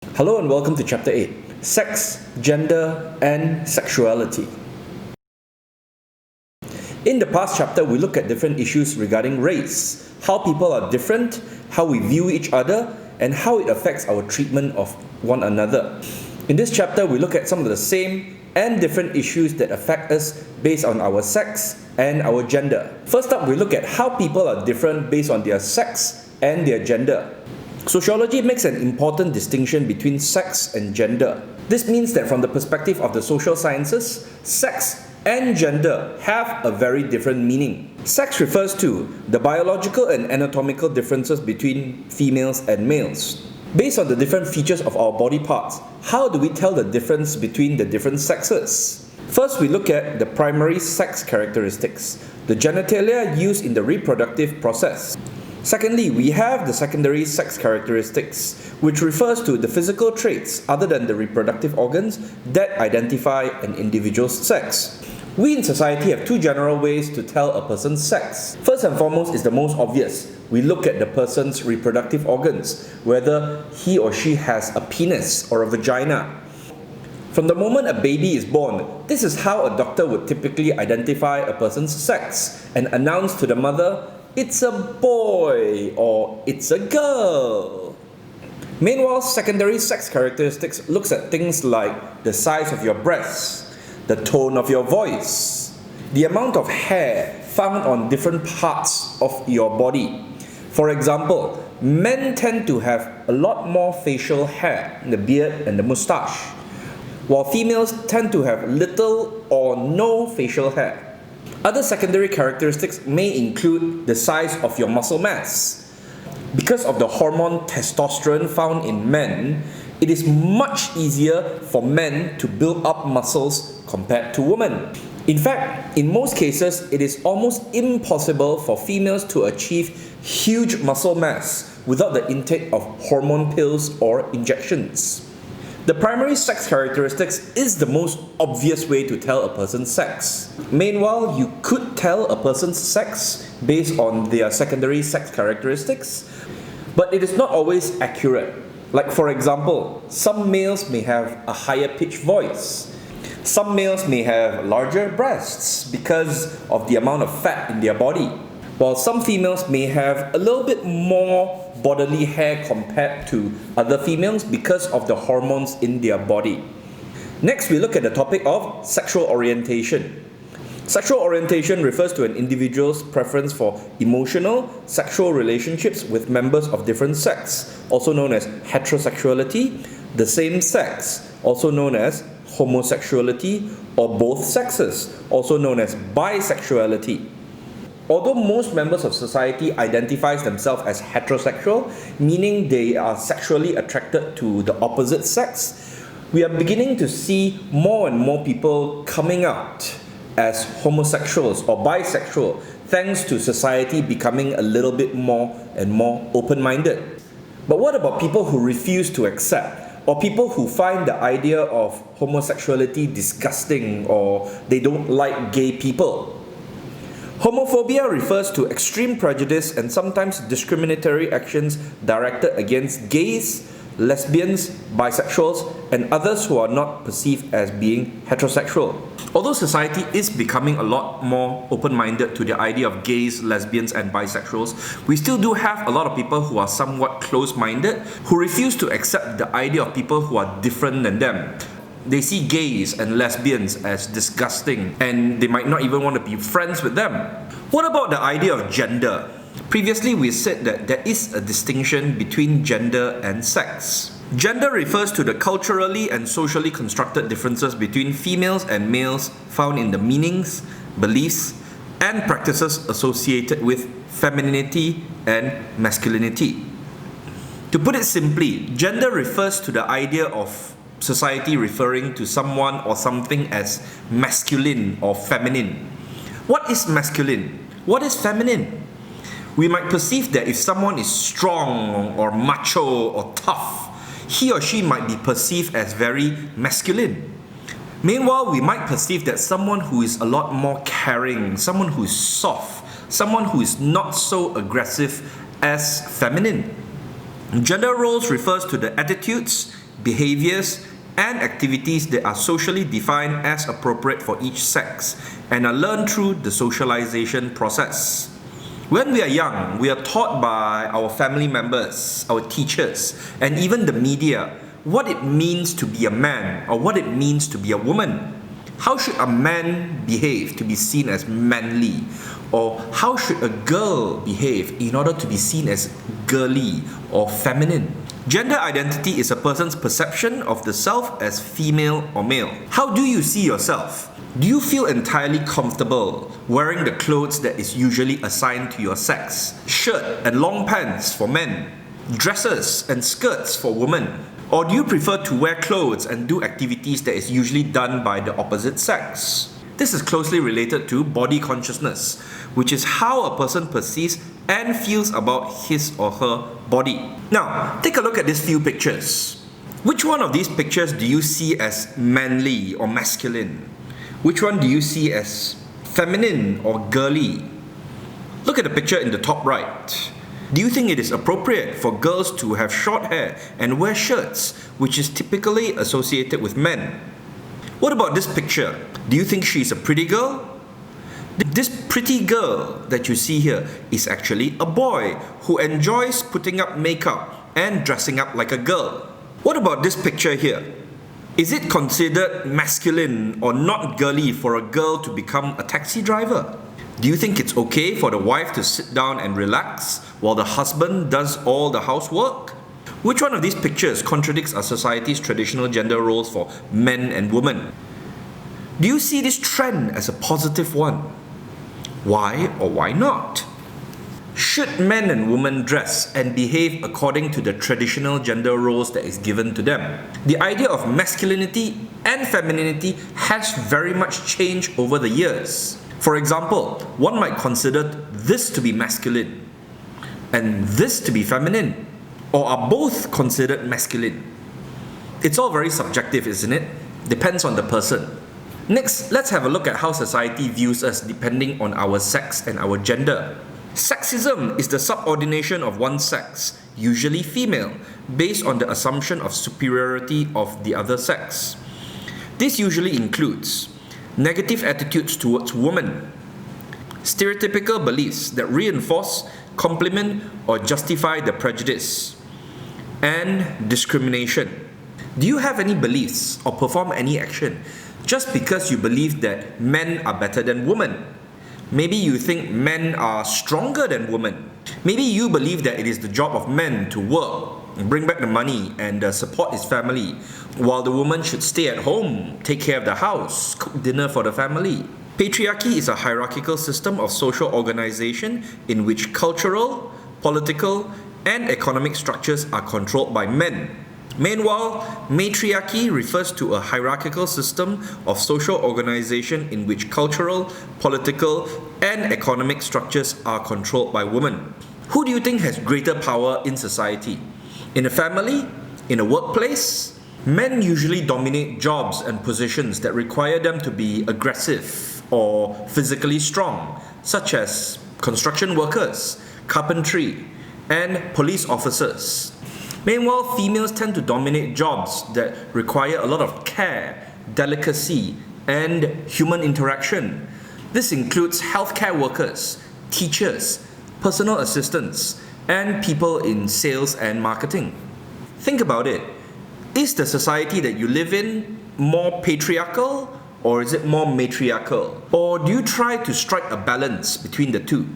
Hello and welcome to Chapter 8, Sex, Gender and Sexuality. In the past chapter, we look at different issues regarding race, how people are different, how we view each other, and how it affects our treatment of one another. In this chapter, we look at some of the same and different issues that affect us based on our sex and our gender. First up, we look at how people are different based on their sex and their gender. Sociology makes an important distinction between sex and gender. This means that from the perspective of the social sciences, sex and gender have a very different meaning. Sex refers to the biological and anatomical differences between females and males. Based on the different features of our body parts, how do we tell the difference between the different sexes? First, we look at the primary sex characteristics, the genitalia used in the reproductive process. Secondly, we have the secondary sex characteristics, which refers to the physical traits other than the reproductive organs that identify an individual's sex. We in society have two general ways to tell a person's sex. First and foremost is the most obvious. We look at the person's reproductive organs, whether he or she has a penis or a vagina. From the moment a baby is born, this is how a doctor would typically identify a person's sex and announce to the mother, "It's a boy" or "It's a girl." Meanwhile, secondary sex characteristics looks at things like the size of your breasts, the tone of your voice, the amount of hair found on different parts of your body. For example, men tend to have a lot more facial hair, the beard and the mustache, while females tend to have little or no facial hair. Other secondary characteristics may include the size of your muscle mass. Because of the hormone testosterone found in men, it is much easier for men to build up muscles compared to women. In fact, in most cases, it is almost impossible for females to achieve huge muscle mass without the intake of hormone pills or injections. The primary sex characteristics is the most obvious way to tell a person's sex. Meanwhile, you could tell a person's sex based on their secondary sex characteristics, but it is not always accurate. Like for example, some males may have a higher pitched voice. Some males may have larger breasts because of the amount of fat in their body, while some females may have a little bit more bodily hair compared to other females because of the hormones in their body. Next, we look at the topic of sexual orientation. Sexual orientation refers to an individual's preference for emotional, sexual relationships with members of different sex, also known as heterosexuality, the same sex, also known as homosexuality, or both sexes, also known as bisexuality. Although most members of society identify themselves as heterosexual, meaning they are sexually attracted to the opposite sex, we are beginning to see more and more people coming out as homosexuals or bisexual, thanks to society becoming a little bit more and more open-minded. But what about people who refuse to accept, or people who find the idea of homosexuality disgusting, or they don't like gay people? Homophobia refers to extreme prejudice and sometimes discriminatory actions directed against gays, lesbians, bisexuals, and others who are not perceived as being heterosexual. Although society is becoming a lot more open-minded to the idea of gays, lesbians, and bisexuals, we still do have a lot of people who are somewhat close-minded, who refuse to accept the idea of people who are different than them. They see gays and lesbians as disgusting, and they might not even want to be friends with them. What about the idea of gender? Previously, we said that there is a distinction between gender and sex. Gender refers to the culturally and socially constructed differences between females and males found in the meanings, beliefs, and practices associated with femininity and masculinity. To put it simply, gender refers to the idea of society referring to someone or something as masculine or feminine. What is masculine? What is feminine? We might perceive that if someone is strong or macho or tough, he or she might be perceived as very masculine. Meanwhile, we might perceive that someone who is a lot more caring, someone who is soft, someone who is not so aggressive as feminine. Gender roles refers to the attitudes, behaviors, and activities that are socially defined as appropriate for each sex and are learned through the socialization process. When we are young, we are taught by our family members, our teachers, and even the media what it means to be a man or what it means to be a woman. How should a man behave to be seen as manly? Or how should a girl behave in order to be seen as girly or feminine? Gender identity is a person's perception of the self as female or male. How do you see yourself? Do you feel entirely comfortable wearing the clothes that is usually assigned to your sex? Shirt and long pants for men, dresses and skirts for women? Or do you prefer to wear clothes and do activities that is usually done by the opposite sex? This is closely related to body consciousness, which is how a person perceives and feels about his or her body. Now, take a look at these few pictures. Which one of these pictures do you see as manly or masculine? Which one do you see as feminine or girly? Look at the picture in the top right. Do you think it is appropriate for girls to have short hair and wear shirts, which is typically associated with men? What about this picture? Do you think she's a pretty girl? This pretty girl that you see here is actually a boy who enjoys putting up makeup and dressing up like a girl. What about this picture here? Is it considered masculine or not girly for a girl to become a taxi driver? Do you think it's okay for the wife to sit down and relax while the husband does all the housework? Which one of these pictures contradicts our society's traditional gender roles for men and women? Do you see this trend as a positive one? Why or why not? Should men and women dress and behave according to the traditional gender roles that is given to them? The idea of masculinity and femininity has very much changed over the years. For example, one might consider this to be masculine and this to be feminine, or are both considered masculine? It's all very subjective, isn't it? Depends on the person. Next, let's have a look at how society views us depending on our sex and our gender. Sexism is the subordination of one sex, usually female, based on the assumption of superiority of the other sex. This usually includes negative attitudes towards women, stereotypical beliefs that reinforce, complement, or justify the prejudice, and discrimination. Do you have any beliefs or perform any action just because you believe that men are better than women? Maybe you think men are stronger than women. Maybe you believe that it is the job of men to work, bring back the money, and support his family, while the woman should stay at home, take care of the house, cook dinner for the family. Patriarchy is a hierarchical system of social organization in which cultural, political, and economic structures are controlled by men. Meanwhile, matriarchy refers to a hierarchical system of social organization in which cultural, political, and economic structures are controlled by women. Who do you think has greater power in society? In a family? In a workplace? Men usually dominate jobs and positions that require them to be aggressive or physically strong, such as construction workers, carpentry, and police officers. Meanwhile, females tend to dominate jobs that require a lot of care, delicacy, and human interaction. This includes healthcare workers, teachers, personal assistants, and people in sales and marketing. Think about it. Is the society that you live in more patriarchal, or is it more matriarchal? Or do you try to strike a balance between the two?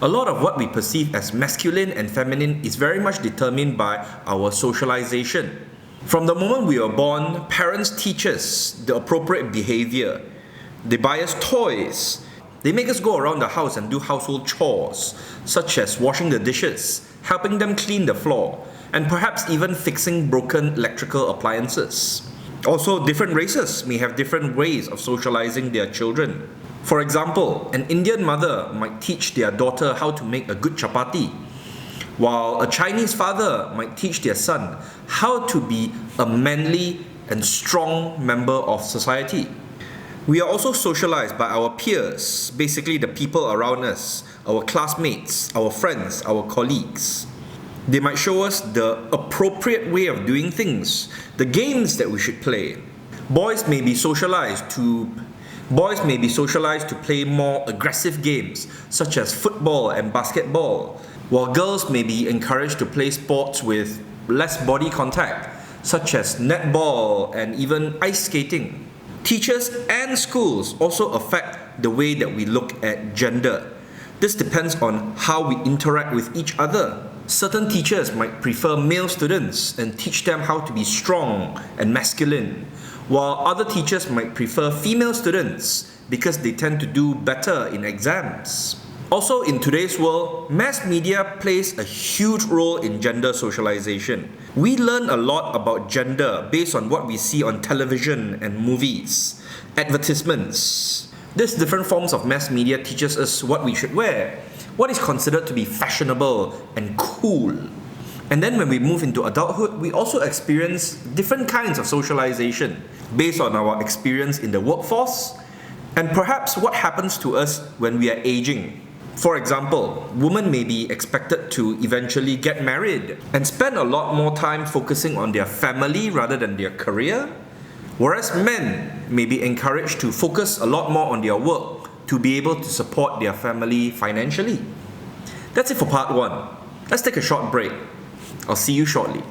A lot of what we perceive as masculine and feminine is very much determined by our socialization. From the moment we are born, parents teach us the appropriate behavior. They buy us toys. They make us go around the house and do household chores, such as washing the dishes, helping them clean the floor, and perhaps even fixing broken electrical appliances. Also, different races may have different ways of socializing their children. For example, an Indian mother might teach their daughter how to make a good chapati, while a Chinese father might teach their son how to be a manly and strong member of society. We are also socialized by our peers, basically the people around us, our classmates, our friends, our colleagues. They might show us the appropriate way of doing things, the games that we should play. Boys may be socialized to play more aggressive games, such as football and basketball, while girls may be encouraged to play sports with less body contact, such as netball and even ice skating. Teachers and schools also affect the way that we look at gender. This depends on how we interact with each other. Certain teachers might prefer male students and teach them how to be strong and masculine, while other teachers might prefer female students because they tend to do better in exams. Also, in today's world, mass media plays a huge role in gender socialization. We learn a lot about gender based on what we see on television and movies, advertisements. These different forms of mass media teaches us what we should wear, what is considered to be fashionable and cool. And then when we move into adulthood, we also experience different kinds of socialization based on our experience in the workforce and perhaps what happens to us when we are aging. For example, women may be expected to eventually get married and spend a lot more time focusing on their family rather than their career, whereas men may be encouraged to focus a lot more on their work to be able to support their family financially. That's it for part 1. Let's take a short break. I'll see you shortly.